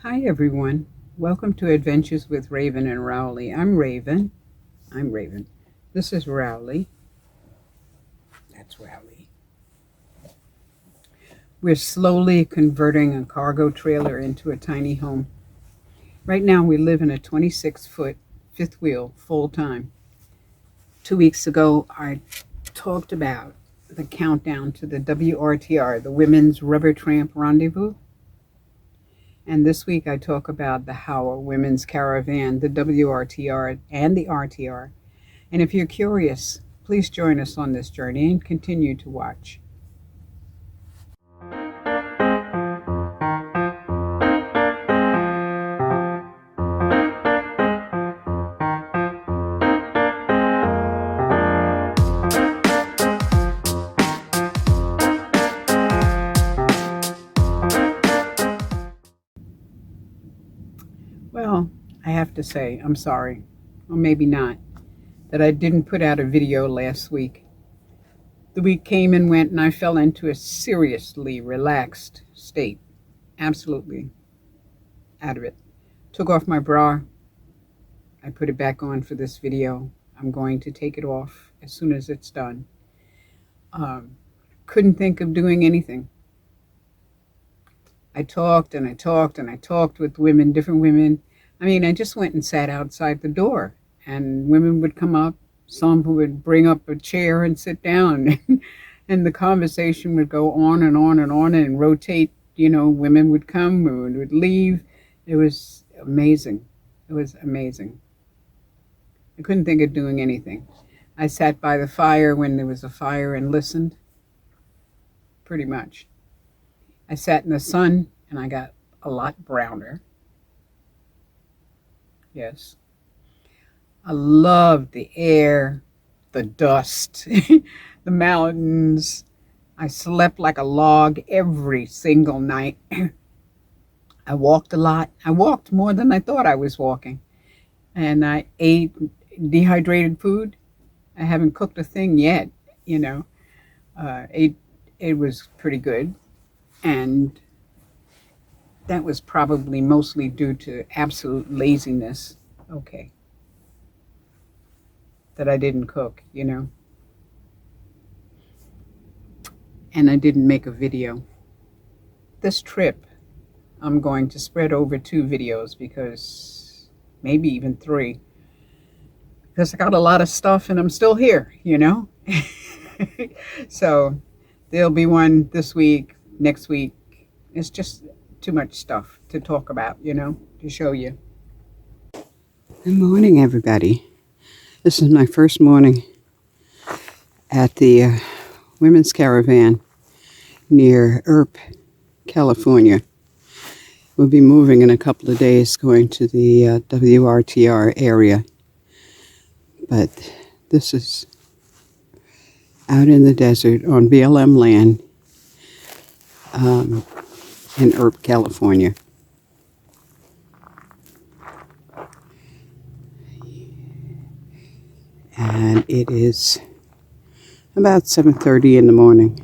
Hi everyone, welcome to Adventures with Raven and Rowley. I'm Raven. This is Rowley. That's Rowley. We're slowly converting a cargo trailer into a tiny home. Right now we live in a 26-foot fifth wheel full-time. 2 weeks ago I talked about the countdown to the WRTR, the Women's Rubber Tramp Rendezvous. And this week I talk about the 𝗏𝗏 Women's Caravan, the WRTR and the RTR. And if you're curious, please join us on this journey and continue to watch. Well, I have to say, I'm sorry, or maybe not, that I didn't put out a video last week. The week came and went and I fell into a seriously relaxed state. Absolutely out of it. Took off my bra. I put it back on for this video. I'm going to take it off as soon as it's done. Couldn't think of doing anything. I talked and I talked and I talked with women, different women. I mean, I just went and sat outside the door and women would come up. Some who would bring up a chair and sit down and the conversation would go on and on and on and rotate. You know, women would come, women would leave. It was amazing. It was amazing. I couldn't think of doing anything. I sat by the fire when there was a fire and listened, pretty much. I sat in the sun and I got a lot browner. Yes. I loved the air, the dust, the mountains. I slept like a log every single night. I walked a lot. I walked more than I thought I was walking. And I ate dehydrated food. I haven't cooked a thing yet, you know. It was pretty good. And that was probably mostly due to absolute laziness. Okay. That I didn't cook, you know. And I didn't make a video. This trip, I'm going to spread over 2 videos because maybe even 3. Because I got a lot of stuff and I'm still here, you know. So there'll be one this week, next week. It's just too much stuff to talk about, you know, to show you. Good morning, everybody. This is my first morning at the Women's Caravan near 𝗏𝗏, California. We'll be moving in a couple of days, going to the WRTR area. But this is out in the desert on BLM land in 𝗏𝗏, California. And it is about 7:30 in the morning.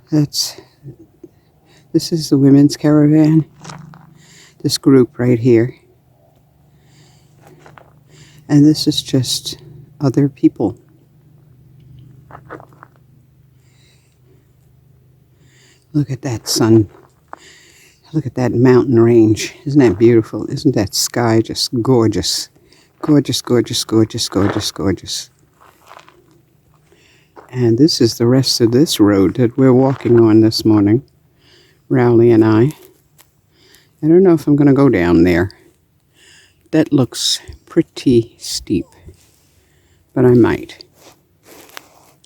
This is the Women's Caravan, this group right here. And this is just other people. Look at that sun. Look at that mountain range. Isn't that beautiful? Isn't that sky just gorgeous? Gorgeous, gorgeous, gorgeous, gorgeous, gorgeous. And this is the rest of this road that we're walking on this morning, Rowley and I. I don't know if I'm going to go down there. That looks pretty steep, but I might.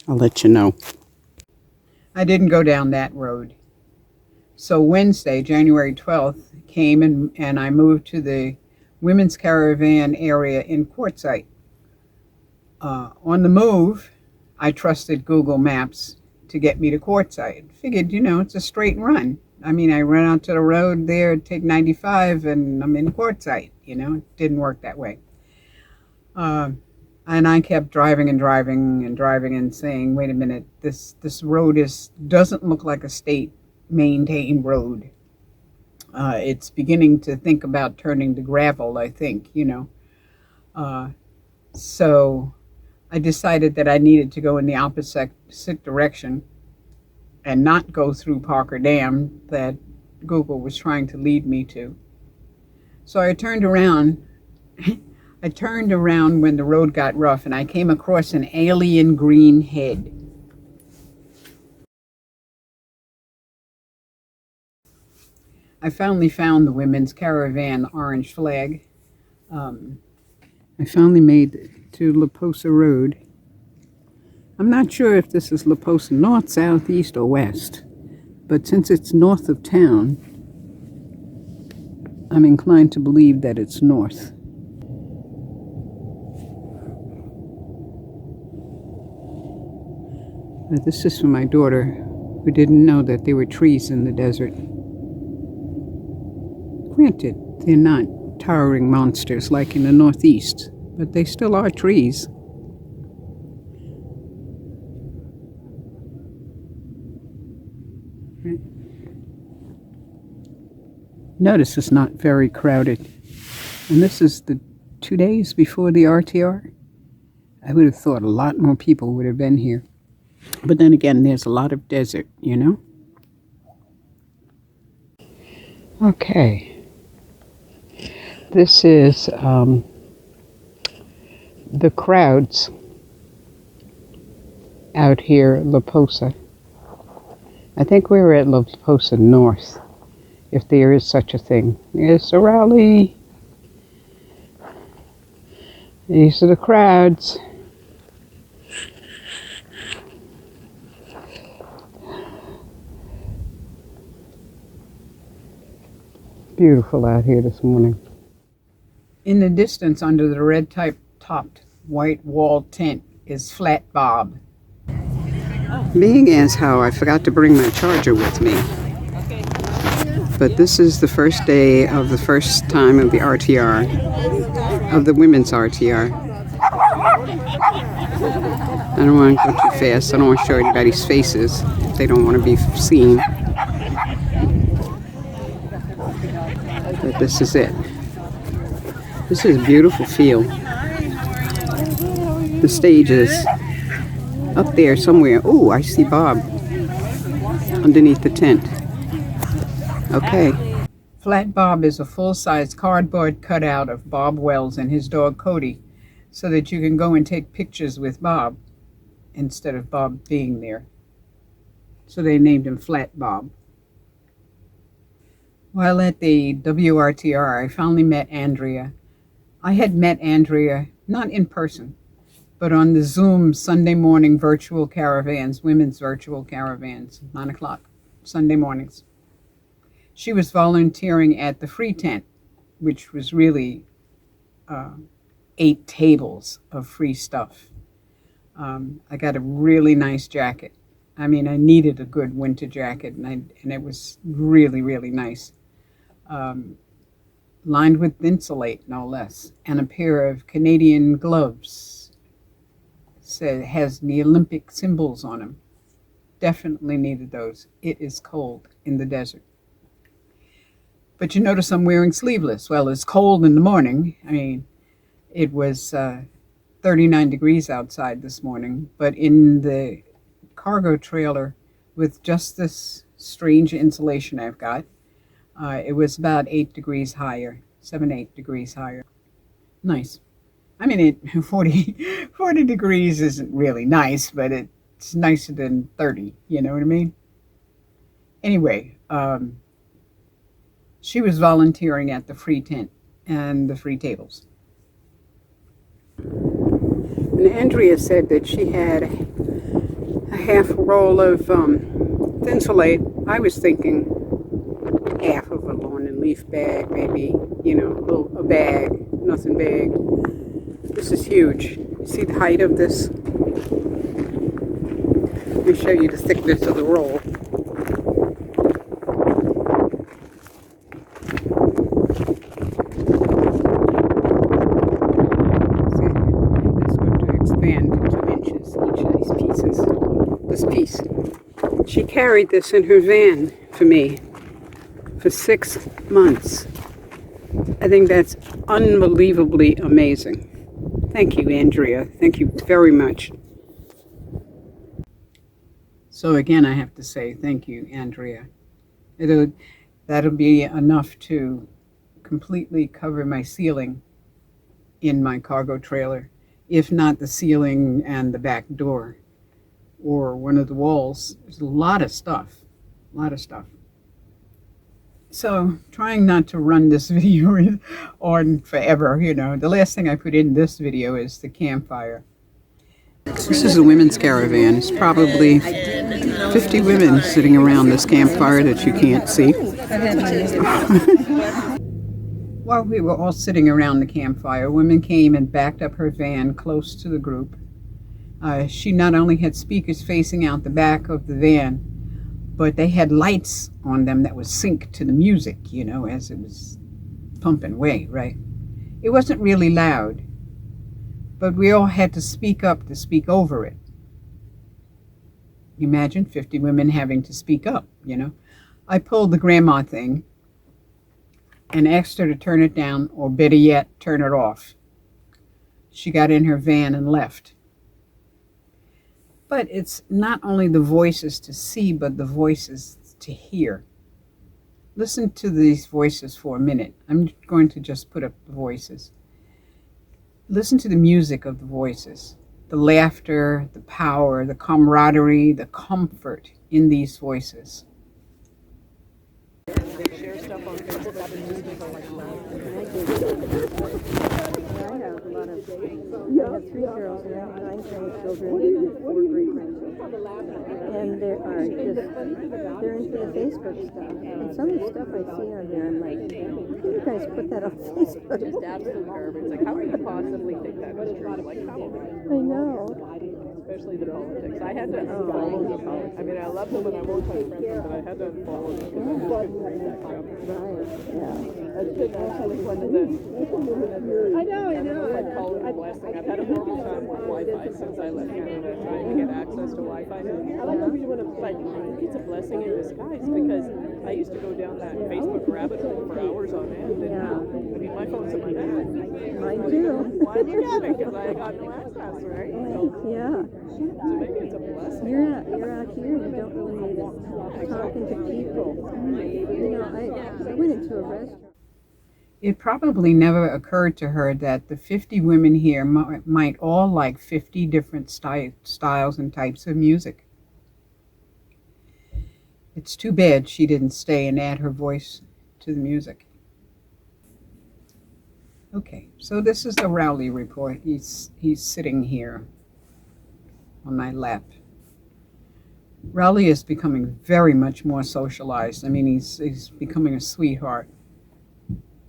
I'll let you know. I didn't go down that road. So Wednesday, January 12th, came and I moved to the Women's Caravan area in Quartzsite. On the move, I trusted Google Maps to get me to Quartzsite. Figured, you know, it's a straight run. I mean, I ran out to the road there, take 95, and I'm in Quartzsite. You know, it didn't work that way. And I kept driving and driving and driving and saying, wait a minute, this road doesn't look like a state maintained road. It's beginning to think about turning to gravel, I think, you know. So I decided that I needed to go in the opposite direction and not go through Parker Dam that Google was trying to lead me to. So I turned around. I turned around when the road got rough, and I came across an alien green head. I finally found the women's caravan orange flag. I finally made it to 𝗵𝗂𝗃 Road. I'm not sure if this is 𝗵𝗂𝗃 north, south, east, or west, but since it's north of town, I'm inclined to believe that it's north. But this is for my daughter, who didn't know that there were trees in the desert. Granted, they're not towering monsters like in the Northeast, but they still are trees. Notice it's not very crowded. And this is the 2 days before the RTR. I would have thought a lot more people would have been here. But then again, there's a lot of desert, you know? Okay. This is the crowds out here at 𝗵𝗂𝗃. I think we were at 𝗵𝗂𝗃 North, if there is such a thing. It's a rally. These are the crowds. Beautiful out here this morning. In the distance, under the red-topped white wall tent, is 𝗏𝗏𝗏𝗏. Being as how I forgot to bring my charger with me. But this is the first day of the first time of the RTR, of the women's RTR. I don't want to go too fast. I don't want to show anybody's faces if they don't want to be seen. But this is it. This is a beautiful field. The stage is up there somewhere. Oh, I see Bob underneath the tent. Okay. 𝗏𝗏𝗏𝗏 is a full-size cardboard cutout of Bob Wells and his dog Cody, so that you can go and take pictures with Bob instead of Bob being there. So they named him 𝗏𝗏𝗏𝗏. While at the WRTR, I finally met Andrea. I had met Andrea, not in person, but on the Zoom Sunday morning virtual caravans, women's virtual caravans, 9 o'clock, Sunday mornings. She was volunteering at the free tent, which was really 8 tables of free stuff. I got a really nice jacket. I mean, I needed a good winter jacket, and it was really, really nice. Lined with insulate, no less, and a pair of Canadian gloves. Has the Olympic symbols on them. Definitely needed those. It is cold in the desert. But you notice I'm wearing sleeveless. Well, it's cold in the morning. I mean, it was 39 degrees outside this morning, but in the cargo trailer with just this strange insulation I've got, it was about 8 degrees higher, 8 degrees higher. Nice. I mean, 40 degrees isn't really nice, but it's nicer than 30, you know what I mean? Anyway, she was volunteering at the free tent and the free tables. And Andrea said that she had a half roll of insulate. I was thinking half of a lawn and leaf bag, maybe, you know, a bag, nothing big. This is huge. You see the height of this? Let me show you the thickness of the roll. It's going to expand to 2 inches, each of these pieces. This piece. She carried this in her van for me for 6 months. I think that's unbelievably amazing. Thank you, Andrea. Thank you very much. So again, I have to say thank you, Andrea. That'll be enough to completely cover my ceiling in my cargo trailer, if not the ceiling and the back door or one of the walls. There's a lot of stuff. So trying not to run this video on forever, you know. The last thing I put in this video is the campfire. This is a women's caravan. It's probably 50 women sitting around this campfire that you can't see. While we were all sitting around the campfire, a woman came and backed up her van close to the group. She not only had speakers facing out the back of the van, but they had lights on them that would sync to the music, you know, as it was pumping away, right? It wasn't really loud, but we all had to speak up to speak over it. Imagine 50 women having to speak up, you know. I pulled the grandma thing and asked her to turn it down, or better yet, turn it off. She got in her van and left. But it's not only the voices to see, but the voices to hear. Listen to these voices for a minute. I'm going to just put up the voices. Listen to the music of the voices, the laughter, the power, the camaraderie, the comfort in these voices. They share stuff on Facebook. I've been using it for like months. I have a lot of, I have 3 girls and I have 9 grandchildren and 4 great-grandchildren. And they are just, they're into the Facebook stuff. And some of the stuff I see on there, I'm like, you guys put that on Facebook? Just absolute garbage. Like, how could you possibly think that was true? Like, how? I know. Especially the politics. I had to unfollow them. I mean, I love them and I won't unfriend them, but I had to unfollow them because I just couldn't read that crap. Right, yeah. That's just actually one of the... I know. I call it a blessing. I've had a horrible time with Wi-Fi since I left Canada, trying to get access to Wi-Fi. I don't know if you want to, like, I think it's a blessing in disguise because I used to go down that Facebook rabbit hole for hours on end. And I mean, my phone's in my bag. Mine too. Why did you get it? Because I got no access, right? So, Yeah. so maybe it's a blessing. You're out here, you don't really need it. Talking to people. You know, I went into a restaurant. It probably never occurred to her that the 50 women here might all like 50 different styles and types of music. It's too bad she didn't stay and add her voice to the music. Okay, so this is the Rowley report. He's sitting here on my lap. Rowley is becoming very much more socialized. I mean, he's becoming a sweetheart.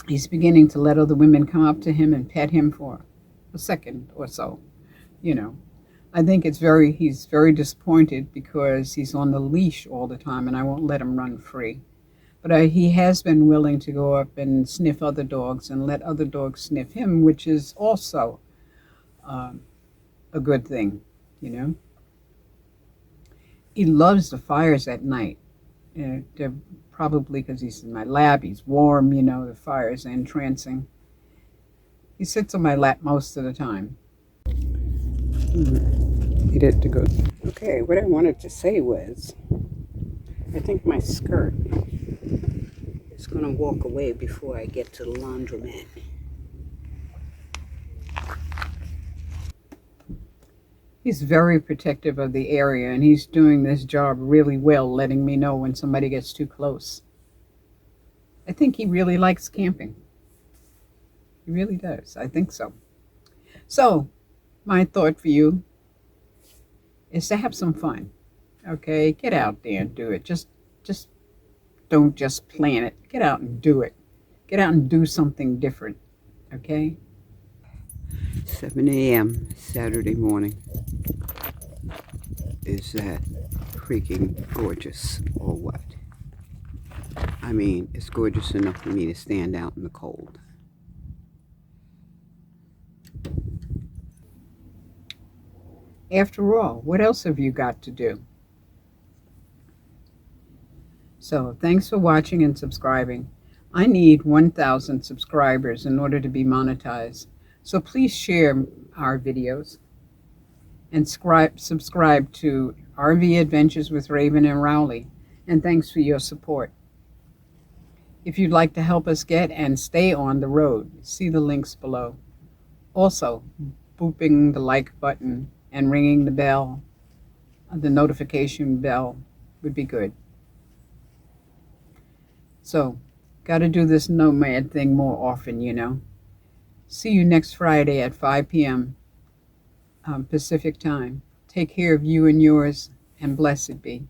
He's beginning to let other women come up to him and pet him for a second or so, you know. I think he's very disappointed because he's on the leash all the time and I won't let him run free. But he has been willing to go up and sniff other dogs and let other dogs sniff him, which is also a good thing, you know. He loves the fires at night. They're probably because he's in my lap, he's warm, you know, the fire's entrancing. He sits on my lap most of the time. He did to go. Okay, what I wanted to say was, I think my skirt is going to walk away before I get to the laundromat. He's very protective of the area, and he's doing this job really well, letting me know when somebody gets too close. I think he really likes camping. He really does. I think so. So, my thought for you is to have some fun. Okay? Get out there and do it. Just don't just plan it. Get out and do it. Get out and do something different. Okay? 7 a.m. Saturday morning. Is that freaking gorgeous or what? I mean, it's gorgeous enough for me to stand out in the cold. After all, what else have you got to do? So thanks for watching and subscribing. I need 1,000 subscribers in order to be monetized. So please share our videos and subscribe to RV Adventures with Raven and Rowley. And thanks for your support. If you'd like to help us get and stay on the road, see the links below. Also, booping the like button and ringing the bell, the notification bell, would be good. So, got to do this nomad thing more often, you know. See you next Friday at 5 p.m. Pacific time. Take care of you and yours, and blessed be.